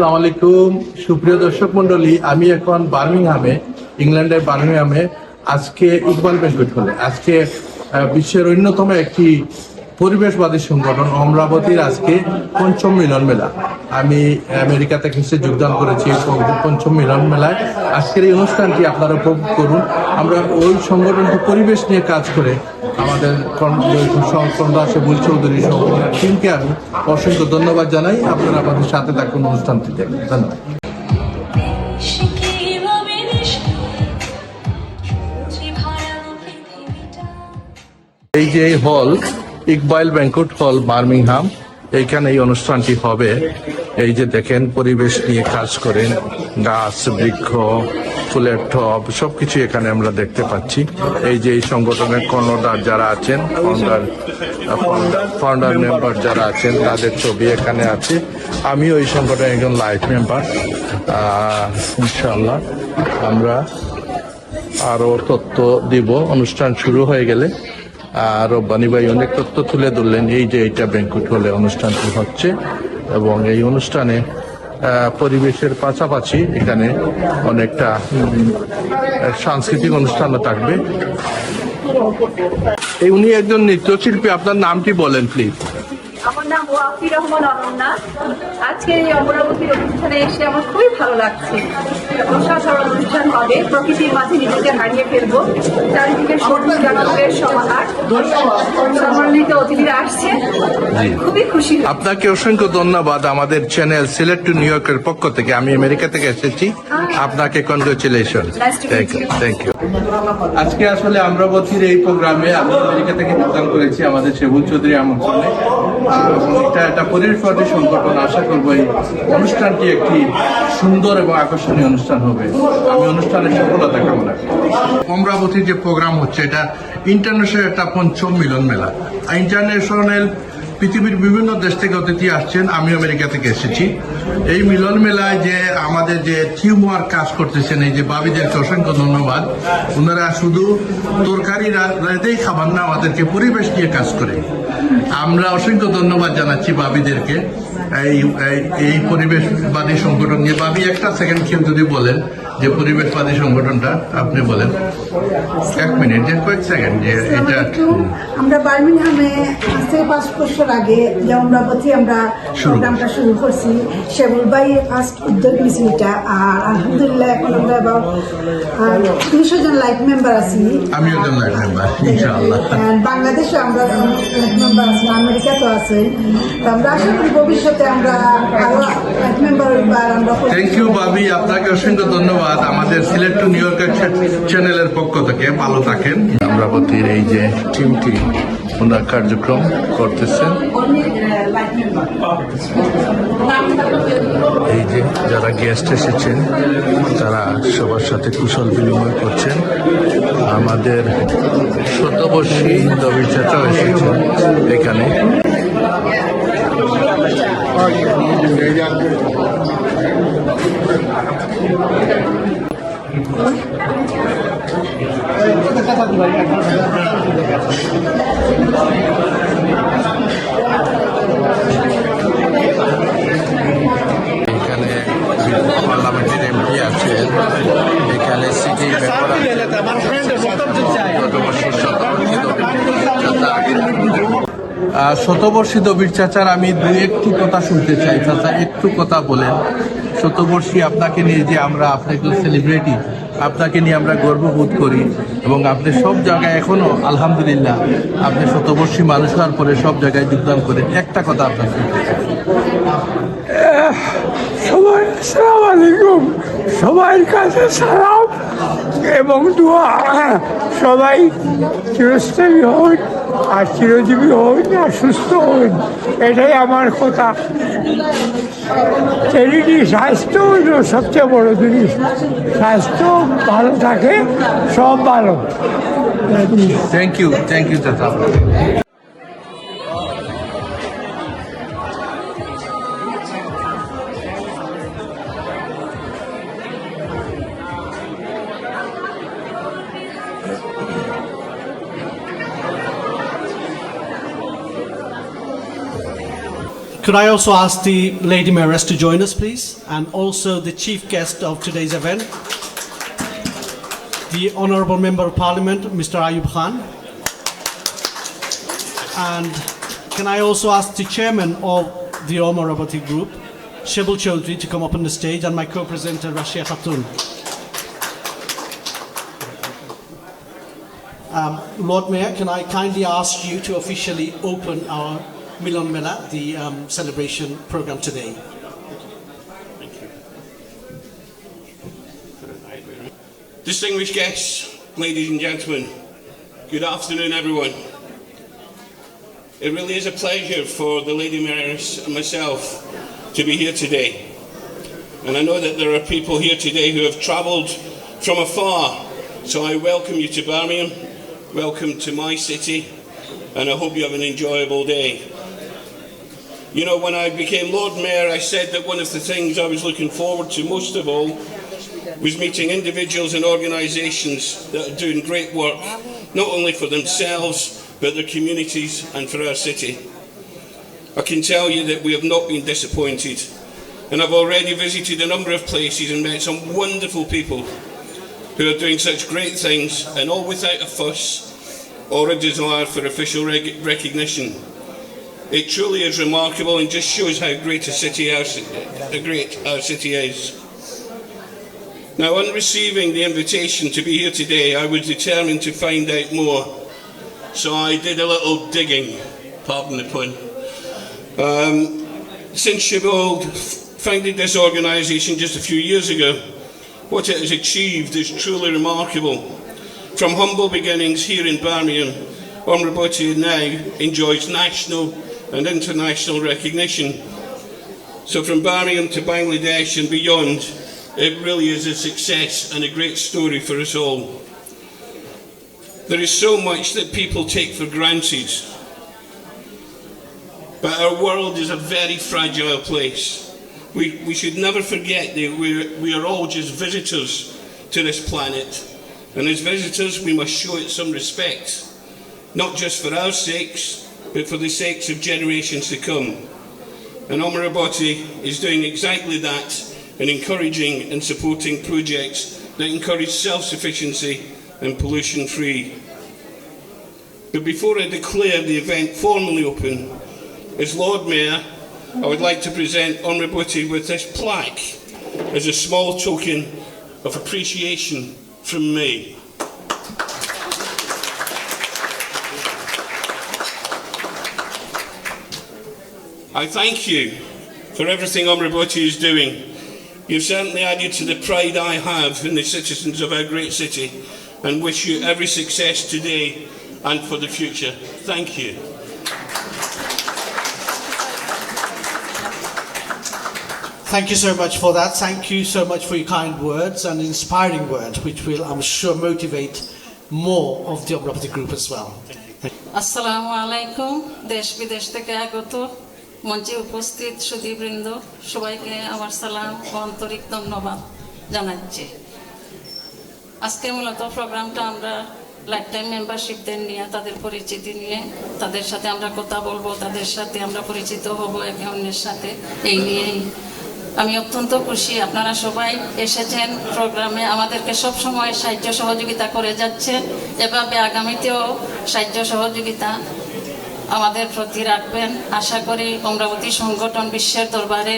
আসসালামু আলাইকুম সুপ্রিয় দর্শক মন্ডলী, আমি এখন বার্মিংহামে, ইংল্যান্ডের বার্মিংহামে আজকে ইকবাল ব্যাংকুয়েট হলে আজকে বিশ্বের অন্যতম একটি পরিবেশবাদী সংগঠন অমরাবতীর আজকে পঞ্চম মিলন মেলা। আমি আমেরিকা থেকে এসে যোগদান করেছি পঞ্চম মিলন মেলায়। আজকের এই অনুষ্ঠানটি আপনারা উপভোগ করুন। আমরা ওই সংগঠনটি পরিবেশ নিয়ে কাজ করে আমাদের বুল চৌধুরী টিমকে আমি অসংখ্য ধন্যবাদ জানাই। আপনারা আমাদের সাথে থাকুন অনুষ্ঠানটি দেখুন। ধন্যবাদ। এই যে হল ইকবাল ব্যাংকুয়েট হল বার্মিংহাম, এইখানে এই অনুষ্ঠানটি হবে। এই যে দেখেন পরিবেশ নিয়ে কাজ করেন, গাছ বৃক্ষ ফুলের টব সবকিছু এখানে আমরা দেখতে পাচ্ছি। এই যে এই সংগঠনের কর্ণধার যারা আছেন, ফাউন্ডার মেম্বার যারা আছেন তাদের ছবি এখানে আছে। আমিও এই সংগঠনের একজন লাইফ মেম্বার। ইনশাআল্লাহ আমরা আরো তথ্য দিব অনুষ্ঠান শুরু হয়ে গেলে। রব্বানী ভাই অনেক তথ্য তুলে ধরলেন। এই যে এইটা ব্যাংকুয়েট হলে অনুষ্ঠানটি হচ্ছে এবং এই অনুষ্ঠানে পরিবেশের পাশাপাশি এখানে অনেকটা সাংস্কৃতিক অনুষ্ঠানও থাকবে। উনি একজন নৃত্যশিল্পী, আপনার নামটি বলেন প্লিজ। আমার নাম ওয়াফি রহমান অনন্যা। আজকের এই অমরাবতীর অনুষ্ঠানে এসে আমার খুবই ভালো লাগছে। অসাধারণ অনুষ্ঠান হবে, প্রকৃতির মাঝে নিজেকে হারিয়ে ফেলবো। চারিদিকে সবুজ জানালের সমাহার, সম্মানিত অতিথিরা আসছে, খুবই খুশি। আপনাকে অসংখ্য ধন্যবাদ আমাদের চ্যানেল সিলেট টু নিউ ইয়র্কের পক্ষ থেকে। আমি আমেরিকা থেকে এসেছি, আপনাকে কনগ্রাচুলেশন। Thank you. আজকে আসলে অমরাবতীর এই প্রোগ্রামে আমি আমেরিকা থেকে যোগদান করেছি আমাদের বুল চৌধুরী আমন্ত্রণে। এটা একটা পরিবেশবাদী সংগঠন। আশা করবো এই অনুষ্ঠানটি একটি সুন্দর এবং আকর্ষণীয় অনুষ্ঠান হবে। আমি অনুষ্ঠানের সফলতা কামনা করি। অমরাবতীর যে প্রোগ্রাম হচ্ছে এটা ইন্টারন্যাশনাল একটা পঞ্চম মিলন মেলা। ইন্টারন্যাশনাল পৃথিবীর বিভিন্ন দেশ থেকে অতিথি আসছেন। আমি আমেরিকা থেকে এসেছি। এই মিলন মেলায় যে আমাদের যে টিম ওয়ার্ক কাজ করতেছেন, এই যে বাবিদেরকে অসংখ্য ধন্যবাদ। ওনারা শুধু তরকারি রাতেই খাবার না, আমাদেরকে পরিবেশ নিয়ে কাজ করে। আমরা অসংখ্য ধন্যবাদ জানাচ্ছি বাবিদেরকে এই পরিবেশবাদী সংগঠন নিয়ে। বাবি একটা সেকেন্ড কেউ যদি বলেন যে পরিবেশবাদী সংগঠনটা আপনি বলেন, এক মিনিট, যে কয়েক সেকেন্ড। যে এটা আমরা বার্মিংহামে আজ থেকে 5 বছর আগে যে অমরাবতী আমরা প্রোগ্রামটা শুরু করছি, সেগুল ভাই ফার্স্ট উদ্যোগ নিয়েছি এটা। আর আলহামদুলিল্লাহ এখন আমরা about 200 জন লাইফ মেম্বার আছি। আমি একজন লাইফ মেম্বার ইনশাআল্লাহ। বাংলাদেশে আমরা লাইফ মেম্বার আছি, আমেরিকাতেও আছে। তো আমরা আশা করি ভবিষ্যতে আমরা আরো লাইফ মেম্বার আমরা। থ্যাংক ইউ বাবি, আপনাকে অসংখ্য ধন্যবাদ আমাদের সিলেট টু নিউ ইয়র্কের চ্যানেলের পক্ষ থেকে। ভালো থাকেন। অমরাবতীর এই যে টিমটি ওনার কার্যক্রম করতেছেন। এই যে যারা গেস্ট এসেছেন তারা সবার সাথে কুশল বিনিময় করছেন। আমাদের শতবর্ষী দবির চাচাও এসেছেন এখানে। এখানে পার্লামেন্টের এমপি আছেন, এখানে সিটি শতবর্ষী দবির চাচার আমি একটু কথা শুনতে চাই। চাচা একটু কথা বলেন। শতবর্ষী আপনাকে নিয়ে যে আমরা, আপনি একজন সেলিব্রিটি, আপনাকে নিয়ে আমরা গর্ববোধ করি এবং আপনি সব জায়গায় এখনো আলহামদুলিল্লাহ আপনি শতবর্ষী মানুষ হওয়ার পরে সব জায়গায় যোগদান করেন। একটা কথা আপনার শুনতে চাই। সবাই আসসালামু আলাইকুম, সবার কাছে সালাম এবং দোয়া। সবাই চিরস্থায়ী হন আর চিরজীবী হন আর সুস্থ হন, এটাই আমার কথা। চ্যারিটি, স্বাস্থ্য হইল সবচেয়ে বড় জিনিস। স্বাস্থ্য ভালো থাকে, সব ভালো। থ্যাংক ইউ চাচা। Could I also ask the Lady Mayoress to join us, please? And also the chief guest of today's event, the Honourable Member of Parliament, Mr. Ayub Khan. And can I also ask the chairman of the Omar-Abati group, Shebul Chaudhry, to come up on the stage, and my co-presenter, Rashia Khatun. Lord Mayor, can I kindly ask you to officially open our Milan Mela, the celebration program today? Distinguished guests, ladies and gentlemen, good afternoon everyone. It really is a pleasure for the Lady Mayoress and myself to be here today. And I know that there are people here today who have travelled from afar, so I welcome you to Birmingham, welcome to my city, and I hope you have an enjoyable day. You know, when I became Lord Mayor, I said that one of the things I was looking forward to most of all was meeting individuals and organisations that are doing great work, not only for themselves, but their communities and for our city. I can tell you that we have not been disappointed, and I've already visited a number of places and met some wonderful people who are doing such great things, and all without a fuss or a desire for official recognition. It truly is remarkable and just shows how great our city is. Now, on receiving the invitation to be here today, I was determined to find out more. So I did a little digging, pardon the pun. Since Shebul founded this organisation just a few years ago, what it has achieved is truly remarkable. From humble beginnings here in Birmingham, Omar-Abati now enjoys national and international recognition. So from Birmingham to Bangladesh and beyond, it really is a success and a great story for us all. There is so much that people take for granted, but our world is a very fragile place. We should never forget that we are all just visitors to this planet, and as visitors we must show it some respect, not just for our sakes, but for the sakes of generations to come. And Omar-Abati is doing exactly that, and encouraging and supporting projects that encourage self-sufficiency and pollution-free. But before I declare the event formally open, as Lord Mayor, I would like to present Omar-Abati with this plaque as a small token of appreciation from me. I thank you for everything Omar-Abati is doing. You've certainly added to the pride I have in the citizens of our great city, and wish you every success today and for the future. Thank you. Thank you so much for that. Thank you so much for your kind words and inspiring words, which will, I'm sure, motivate more of the Omar-Abati group as well. Assalamu alaikum. Desh bidesh theke agoto মঞ্চে উপস্থিত সুধীবৃন্দ সবাইকে আমার সালাম ও আন্তরিক ধন্যবাদ জানাচ্ছি। আজকে মূলত প্রোগ্রামটা আমরা লাইফ টাইম মেম্বারশিপদের নিয়ে, তাদের পরিচিতি নিয়ে, তাদের সাথে আমরা কথা বলবো, তাদের সাথে আমরা পরিচিত হব একে অন্যের সাথে, এই নিয়েই আমি অত্যন্ত খুশি আপনারা সবাই এসেছেন প্রোগ্রামে, আমাদেরকে সব সময় সাহায্য সহযোগিতা করে যাচ্ছেন, এভাবে আগামীতেও সাহায্য সহযোগিতা আমাদের প্রতি রাখবেন। আশা করি অমরাবতী সংগঠন বিশ্বের দরবারে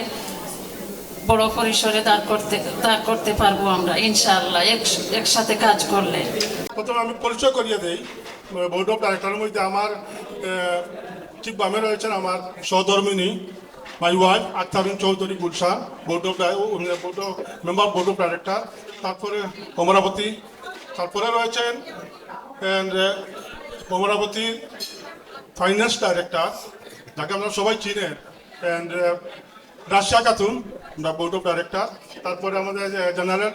বড় পরিসরে দাঁড় করতে পারবো আমরা ইনশাআল্লাহ একসাথে কাজ করলে। প্রথমে আমি পরিচয় করিয়ে দেই। বোর্ড অফ ডাইরেক্টরের মধ্যে আমার ঠিক বামে রয়েছেন আমার সহধর্মিনী my wife Akhtarun Chowdhury Gulshan, member board of director. তারপরে অমরাবতী, তারপরে রয়েছেন অমরাবতী ফাইন্যান্স ডাইরেক্টর, যাকে আমরা সবাই চিনেন, and Russia Khatun, board of director. তারপরে আমাদের general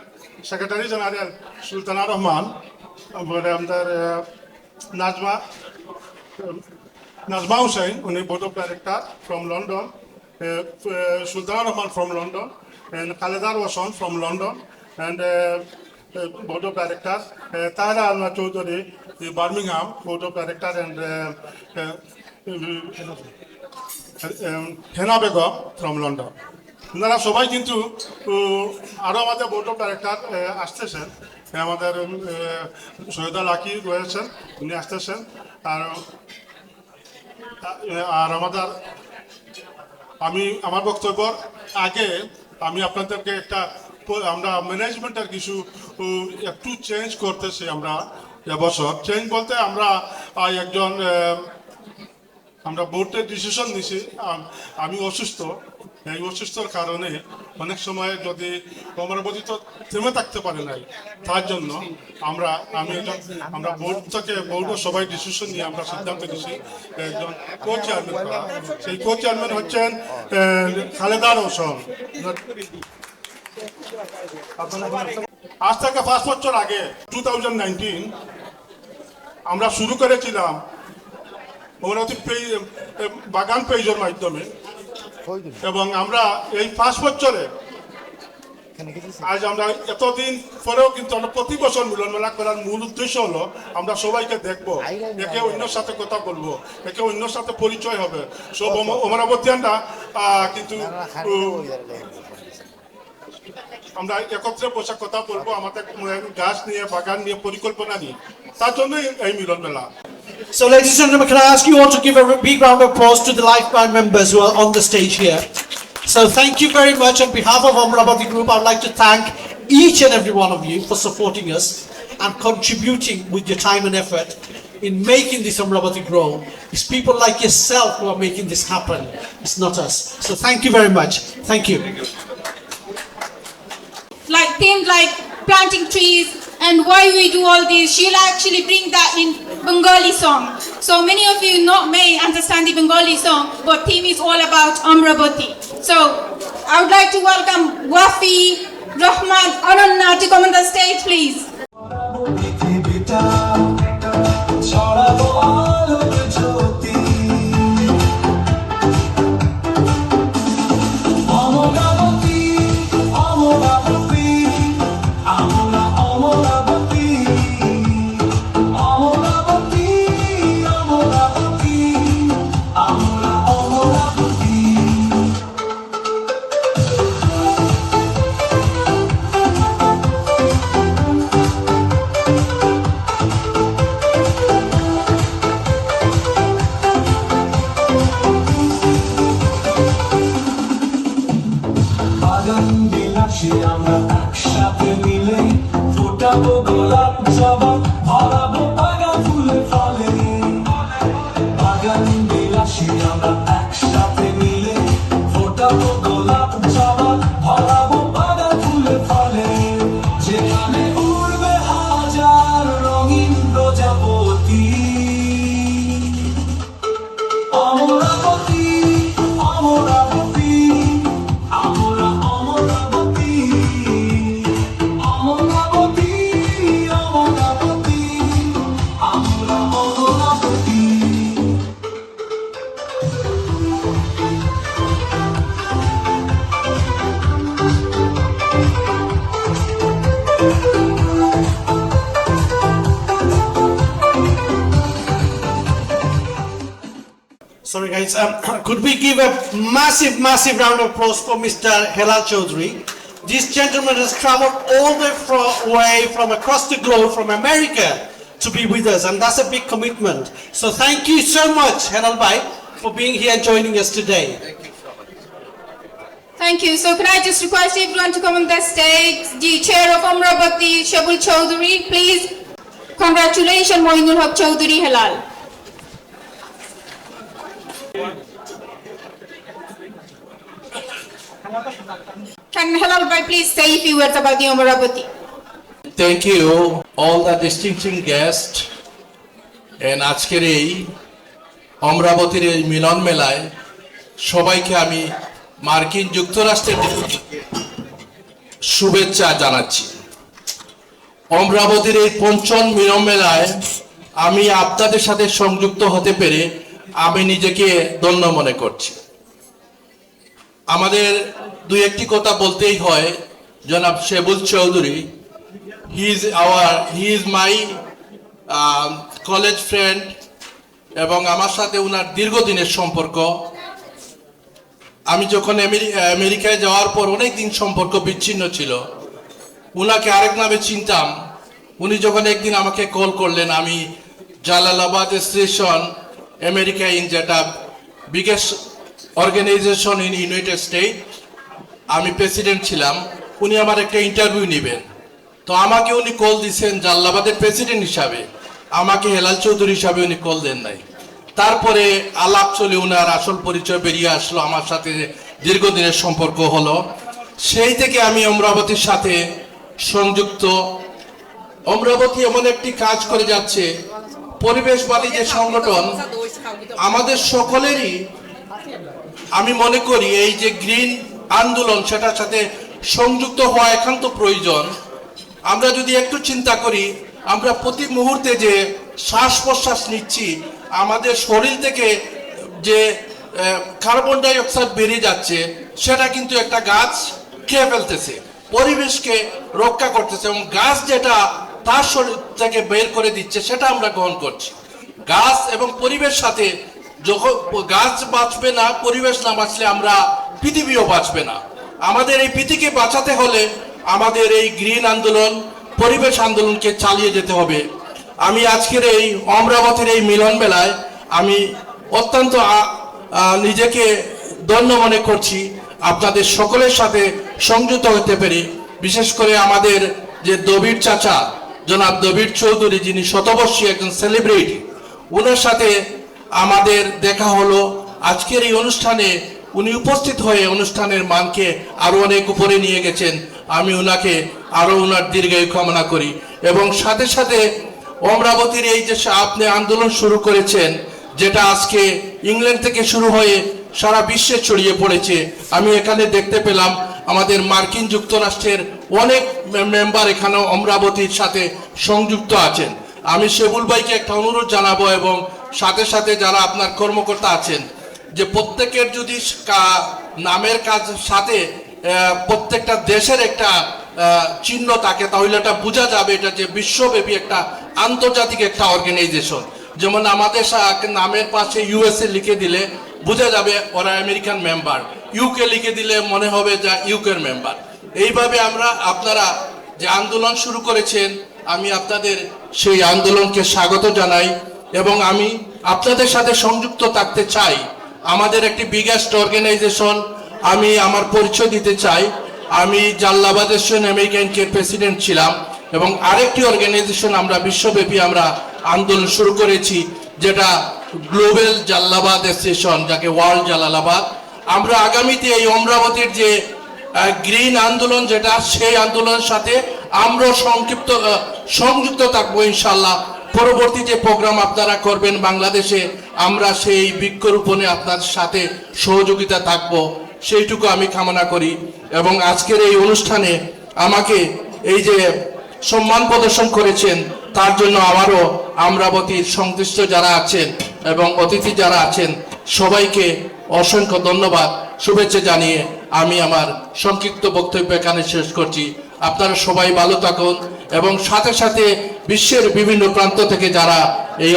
secretary general Sultana Rahman, আমাদের নাজমা হুসাইন, উনি board of director from London, Sultana Rahman from London, and Khaleda Roshan from London, and Board of Directors, Tahira Alma Chaudhary, Birmingham, Board of Directors, and Hena Begum from London. ওনারা সবাই কিন্তু আরও আমাদের board of director আসতেছেন, আমাদের Syeda lucky রয়েছেন, উনি আসতেছেন। আর আর আমার বক্তব্যর আগে আমি আপনাদেরকে আমরা ম্যানেজমেন্টের কিছু একটু চেঞ্জ করতেছি। আমরা এবছর চেঞ্জ বলতে আমরা বোর্ডের ডিসিশন নিছি। আমি অসুস্থ, এই অসুস্থর কারণে অনেক সময় যদি অমরাবতী তো থেমে থাকতে পারে নাই, তার জন্য আমরা বোর্ডও সবাই ডিসিশন নিয়ে আমরা সিদ্ধান্ত নিয়েছি একজন কো চেয়ারম্যান করা। সেই কো চেয়ারম্যান হচ্ছেন খালেদা রওশন। আজ থেকে 5 বছর আগে 2019 আমরা শুরু করেছিলাম অমরাবতী বাগান পেজের মাধ্যমে, এবং আমরা এই 5 বছরে আজ আমরা এতদিন পরেও কিন্তু আমরা প্রতি বছর মিলন মেলা করার মূল উদ্দেশ্য হলো আমরা সবাইকে দেখবো, একে অন্যের সাথে কথা বলবো, একে অন্যের সাথে পরিচয় হবে। সব অমরাবতীয়ানরা কিন্তু আমরা একত্রে বসে কথা বলবো আমাদের গাছ নিয়ে, বাগান নিয়ে, পরিকল্পনা নিয়ে। তার জন্যই এই মিলন মেলা। So, ladies and gentlemen, can I ask you all to give a big round of applause to the Lifeband members who are on the stage here. So, thank you very much. On behalf of Amravati Group, I would like to thank each and every one of you for supporting us and contributing with your time and effort in making this Amravati grow. It's people like yourself who are making this happen. It's not us. So, thank you very much. Thank you. Like things like planting trees and why we do all this, she'll actually bring that in Bengali song. So many of you may understand the Bengali song, but theme is all about Amravati. So I would like to welcome Wafi, Rahman, Ananna to come on the stage, please. আমরা একসাথে মিলে ফোটাবো গোলাপ জবা, ভরাবো বাগান ফুলে ফলে। বাগান বিলাসী আমরা একসাথে মিলে ফোটাবো গোলাপ জবা, ভরাবো বাগান ফুলে ফলে। যেখানে উড়বে হাজার রঙিন প্রজাপতি। অমরাবতী, অমরাবতী, আমরা অমরাবতী, অমরাবতী, অমরাবতী, আমরা Amaravati. Sorry guys, could we give a massive round of applause for Mr. Helal Chaudhary. This gentleman has traveled all the way from across the globe, from America, to be with us, and that's a big commitment. So thank you so much, Helal Bhai, for being here and joining us today. Thank you. So can I just request everyone to come on the stage? The chair of Amravati, Shabul Chaudhary, please. Congratulations, Moinul Haq Chaudhary Helal. Can Helal Bhai please say a few words about the Amravati? Thank you all the distinguished guests, and আজকের এই অমরাবতীর এই মিলন মেলায় সবাইকে আমি মার্কিন যুক্তরাষ্ট্রের শুভেচ্ছা জানাচ্ছি। অমরাবতীর এই পঞ্চম মিলন মেলায় আমি আপনাদের সাথে সংযুক্ত হতে পেরে আমি নিজেকে ধন্য মনে করছি। আমাদের দুই একটি কথা বলতেই হয়। জনাব Shebul Chowdhury, he is my college friend, এবং আমার সাথে উনার দীর্ঘদিনের সম্পর্ক। আমি যখন আমেরিকায় যাওয়ার পর অনেক দিন সম্পর্ক বিচ্ছিন্ন ছিল, উনাকে আরেক নামে চিনতাম। উনি যখন একদিন আমাকে কল করলেন, আমি জালালাবাদ স্টেশন আমেরিকা ইন যেটা biggest organization in United State, আমি প্রেসিডেন্ট ছিলাম। উনি আমার একটা ইন্টারভিউ নেবেন, তো আমাকে উনি কল দিয়েছেন জালালাবাদের প্রেসিডেন্ট হিসাবে, আমাকে হেলাল চৌধুরী হিসাবে উনি কল দেন নাই। তারপরে আলাপ চলে উনার আসল পরিচয় বেরিয়ে আসলো, আমার সাথে দীর্ঘদিনের সম্পর্ক হলো। সেই থেকে আমি অমরাবতীর সাথে সংযুক্ত। অমরাবতী এমন একটি কাজ করে যাচ্ছে, পরিবেশবাদী যে সংগঠন আমাদের সকলেরই, আমি মনে করি এই যে গ্রিন আন্দোলন সেটার সাথে সংযুক্ত হওয়া একান্ত প্রয়োজন। আমরা যদি একটু চিন্তা করি, আমরা প্রতি মুহূর্তে যে শ্বাস প্রশ্বাস নিচ্ছি, আমাদের শরীর থেকে যে কার্বন ডাই অক্সাইড বেরিয়ে যাচ্ছে, সেটা কিন্তু একটা গাছ খেয়ে ফেলতেছে, পরিবেশকে রক্ষা করতেছে, এবং গাছ যেটা তার শরীর থেকে বের করে দিচ্ছে সেটা আমরা গ্রহণ করছি। গাছ এবং পরিবেশ সাথে যখন গাছ বাঁচবে না, পরিবেশ না বাঁচলে আমরা পৃথিবীও বাঁচবে না। আমাদের এই পৃথিবীকে বাঁচাতে হলে আমাদের এই গ্রিন আন্দোলন, পরিবেশ আন্দোলনকে চালিয়ে যেতে হবে। আমি আজকের এই অমরাবতীর এই মিলন মেলায় আমি অত্যন্ত নিজেকে ধন্য মনে করছি আপনাদের সকলের সাথে সংযুক্ত হতে পেরে। বিশেষ করে আমাদের যে দবির চাচা জনাব দবির চৌধুরী, যিনি শতবর্ষী একজন সেলিব্রিটি, ওনার সাথে আমাদের দেখা হলো আজকের এই অনুষ্ঠানে। উনি উপস্থিত হয়ে অনুষ্ঠানের মানকে আরো অনেক উপরে নিয়ে গেছেন। আমি ওনাকে আরো ওনার দীর্ঘায়ু কামনা করি। এবং সাথে সাথে অমরাবতীর এই যে আপনি আন্দোলন শুরু করেছেন, যেটা আজকে ইংল্যান্ড থেকে শুরু হয়ে সারা বিশ্বে ছড়িয়ে পড়েছে, আমি এখানে দেখতে পেলাম আমাদের মার্কিন যুক্তরাষ্ট্রের অনেক মেম্বার এখানে অমরাবতীর সাথে সংযুক্ত আছেন। আমি শেবুল ভাইকে একটা অনুরোধ জানাবো, এবং সাথে সাথে যারা আপনার কর্মকর্তা আছেন, যে প্রত্যেকের যদি নামের কাজ সাথে প্রত্যেকটা দেশের একটা চিহ্ন থাকে, তাহলে এটা বোঝা যাবে এটা যে বিশ্বব্যাপী একটা আন্তর্জাতিক একটা অর্গানাইজেশন। যেমন আমাদের নামের পাশে ইউএসএ লিখে দিলে বোঝা যাবে ওরা আমেরিকান মেম্বার, ইউকে লিখে দিলে মনে হবে যা ইউকের মেম্বার। এইভাবে আপনারা যে আন্দোলন শুরু করেছেন, আমি আপনাদের সেই আন্দোলনকে স্বাগত জানাই, এবং আমি আপনাদের সাথে সংযুক্ত থাকতে চাই। আমাদের একটি বিগেস্ট অর্গানাইজেশন, আমি আমার পরিচয় দিতে চাই। আমি জালালাবাদ এশিয়ান আমেরিকানকে প্রেসিডেন্ট ছিলাম, এবং আরেকটি অর্গানাইজেশন আমরা বিশ্বব্যাপী আমরা আন্দোলন শুরু করেছি, যেটা গ্লোবাল জালালাবাদ অ্যাসোসিয়েশন, যাকে ওয়ার্ল্ড জালালাবাদ। আমরা আগামীতে এই অমরাবতীর যে গ্রিন আন্দোলন, যেটা সেই আন্দোলনের সাথে আমরা সংযুক্ত থাকবো ইনশাল্লাহ। পরবর্তী যে প্রোগ্রাম আপনারা করবেন বাংলাদেশে, আমরা সেই বৃক্ষরোপণে আপনার সাথে সহযোগিতা থাকব, সেইটুকু আমি কামনা করি। এবং আজকের এই অনুষ্ঠানে আমাকে এই যে সম্মান প্রদর্শন করেছেন, তার জন্য আমারও অমরাবতীর সংশ্লিষ্ট যারা আছেন এবং অতিথি যারা আছেন সবাইকে অসংখ্য ধন্যবাদ, শুভেচ্ছা জানিয়ে আমি আমার সংক্ষিপ্ত বক্তব্য এখানে শেষ করছি। আপনারা সবাই ভালো থাকুন, এবং সাথে সাথে বিশ্বের বিভিন্ন প্রান্ত থেকে যারা এই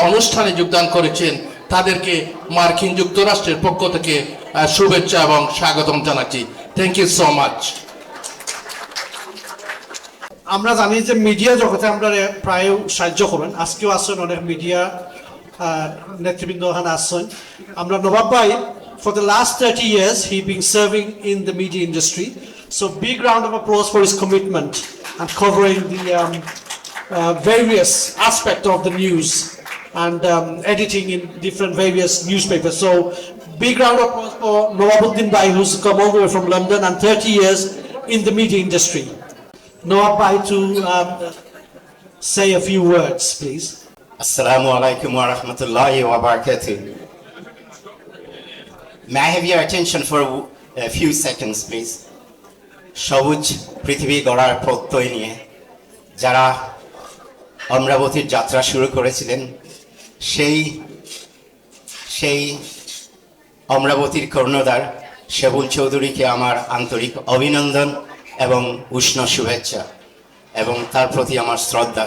অনুষ্ঠানে যোগদান করেছেন তাদেরকে মার্কিন যুক্তরাষ্ট্রের পক্ষ থেকে শুভেচ্ছা এবং স্বাগতম জানাচ্ছি। Thank you so much. আমরা জানি যে মিডিয়া জগতে আমরা প্রায় সাহায্য করেন, আজকেও আসছেন অনেক মিডিয়া নেতৃবৃন্দ এখানে আসছেন। আমরা নবাব ভাই, for the last 30 years he been serving in the media industry, so big round of applause for his commitment and covering the various aspects of the news and editing in different various newspapers. So big round of applause for Nawabuddin Bhai, who's come all the way from London and 30 years in the media industry. Nawab Bhai to say a few words, please. Assalamu alaikum wa rahmatullahi wa barakatuh. May I have your attention for a few seconds, please? সবুজ পৃথিবী গড়ার প্রত্যয় নিয়ে যারা অমরাবতীর যাত্রা শুরু করেছিলেন, সেই অমরাবতীর কর্ণধার শেবুল চৌধুরীকে আমার আন্তরিক অভিনন্দন এবং উষ্ণ শুভেচ্ছা, এবং তার প্রতি আমার শ্রদ্ধা।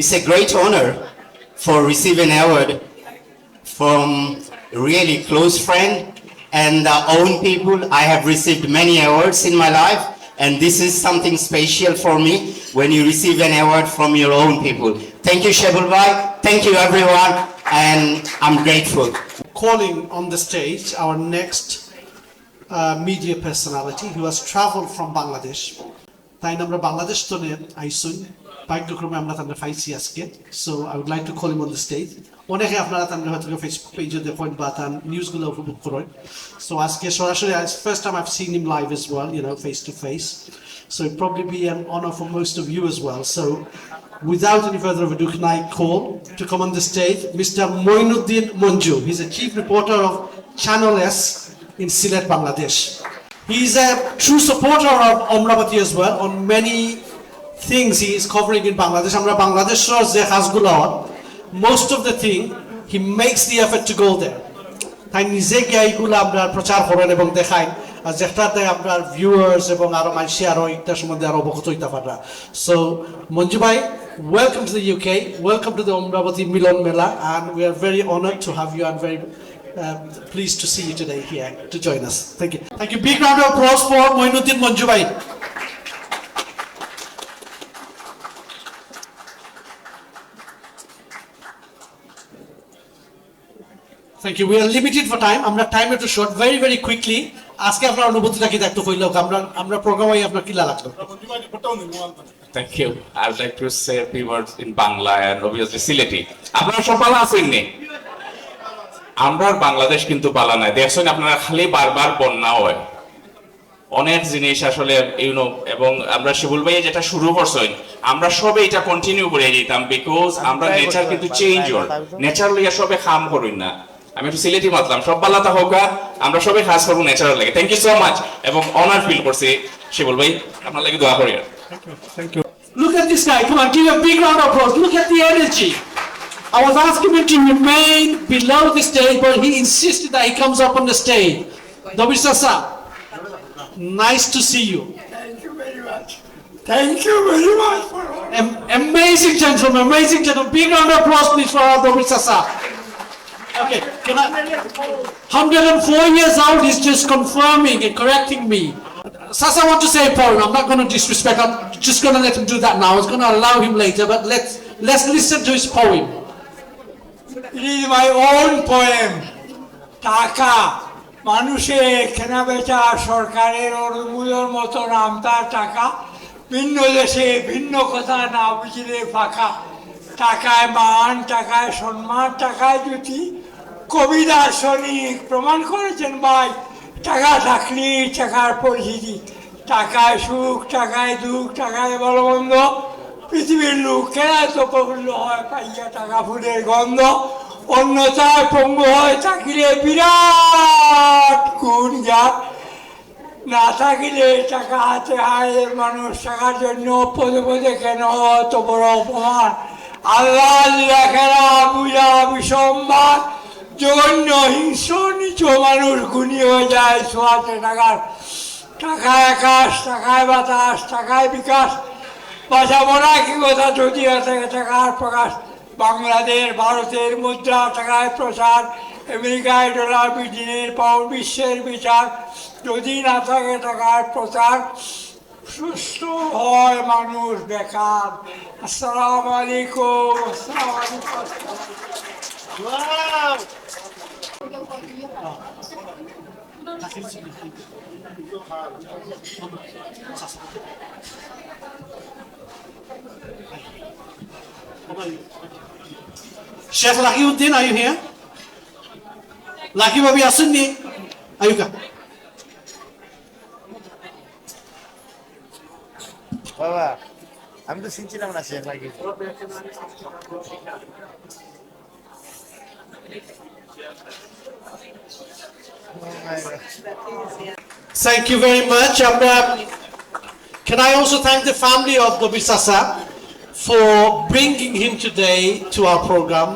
It's a great honor for receiving an award from a really close friend and own people. I have received many awards in my life, and this is something special for me when you receive an award from your own people. Thank you, Shebul Bhai. Thank you, everyone, and I'm grateful. Calling on the stage our next media personality who has traveled from Bangladesh. তাই আমরা বাংলাদেশ তো আইসুন ভাগ্যক্রমে আমরা তাদের পাইছি আজকে, so I would like to call him on the stage. অনেকে আপনারা তাদের হয়তো ফেসবুক পেজে দেখেন বা তার নিউজগুলো উপভোগ করেন, সো আজকে সরাসরি first time I've seen him live as well, you know, face to face, so it probably be an honor for most of you as well. So without any further ado, can I call to come on the stage Mr. Moinuddin Manju. He's a chief reporter of Channel S in Sylhet, Bangladesh. He's a true supporter of Amravati as well on many things he is covering in Bangladesh. Amra Bangladesh je khasgulo most of the thing he makes the effort to go there. তাই নিজে গিয়ে এইগুলো আমরা প্রচার করেন এবং দেখাই, আর যেটাতে আপনার ভিউয়ার্স এবং আরো মানুষ আরো একটা সম্বন্ধে আরো অবগত হইতে পাররা। সো মঞ্জু ভাই, welcome to the UK, welcome to the Amravati Milan Mela, and we are very honored to have you and very pleased to see you today here to join us. Thank you. Thank you. Big round of applause for Moinuddin Manju bhai. Thank you. We are limited for time. Amra time to short. Very very quickly. আজকে আপনার অনুভূতিটা কি দেখতে কইলো আমরা প্রোগ্রামে আপনার কি লাগলো? Thank you. I would like to say a few words in Bangla and obviously Sylheti. আপনারা সব ভালো আছেন নি? আমরা বাংলাদেশ কিন্তু পালা নাই, দেখছেন আপনারা খালি বারবার বন্যা হয়, অনেক জিনিস আসলে ইউনো, এবং আমরা শিবুল ভাই যেটা শুরু করছেন আমরা সবে এটা কন্টিনিউ করে যেতাম, বিকজ আমরা নেচার কিন্তু চেঞ্জ হয়, নেচার লইয়া সবে কাম করুন না। আমি একটু সিলেটি মাতলাম, সব বালাতা হোক, আমরা সবাই খাস করবো নেচারের লাগে। থ্যাংক ইউ সো মাচ, এবং অনার ফিল করছি শিবুল ভাই, আপনার লাগে দোয়া করি। Thank you. Look at this guy. Come on, give a big round of applause. Look at the energy. I was asking him to remain below the stage, but he insisted that he comes up on the stage. Dobir Sasa, nice to see you. Thank you very much. Thank you very much for all. Amazing gentleman, amazing gentleman. Big round of applause, please, for Dobir Sasa. Okay, can I? 104 years old, he's just confirming and correcting me. Sasa, I want to say a poem. I'm not going to disrespect. I'm just going to let him do that now. I was going to allow him later, but let's listen to his poem. It is my own poem. টাকা মানুষের কেনা বেচা সরকারের অনুমোদন মতো নামতার টাকা, ভিন্ন দেশে ভিন্ন কথা না বুঝলে ফাঁকা। টাকায় মান, টাকায় সম্মান, টাকায় জ্যোতি, কবি দার্শনিক প্রমাণ করেছেন ভাই। টাকা থাকলেই টাকার পরিচিতি, টাকায় সুখ, টাকায় দুঃখ, টাকায় ভালো মন্দ। পৃথিবীর লোক কেন এত প্রফুল্ল হয় পাইয়া টাকা ফুলের গন্ধ, অন্যথায় পঙ্গু হয় থাকিলে বিরাট গুণ যার, না থাকিলে টাকা হাতে হায় মানুষ। টাকার জন্য পদে পদে কেন অত বড় অপমান, আল্লাহ লেখেরা বুঝা বিষম্বার, জঘন্য হিংস্র নিচ মানুষ গুণী হয়ে যায় ছোঁয়াতে টাকার। টাকায় আকাশ, টাকায় বাতাস, টাকায় বিকাশ, বাঁচাবো না কি কথা যদি থাকে টাকার প্রকাশ। বাংলাদেশ ভারতের মুদ্রা, টাকায় প্রচার, আমেরিকায় ডলার, ব্রিটেনের পাউন্ড, বিশ্বের বিচার। যদি না থাকে টাকার প্রচার, সুস্থ হয় মানুষ বেকার। আসসালামু আলাইকুম। আসসালামু আলাইকুম। Sheikh Lakiuddin, are you here? Laki Babi Asunni, Ayuka. বাবা আমি তো শুনছিলাম না শেখ লাগি। Thank you very much. Can I also thank the family of Dobir Sasa for bringing him today to our program.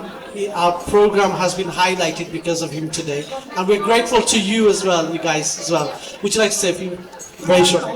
Our program has been highlighted because of him today, and we're grateful to you as well, you guys as well. Would you like to say a few very short?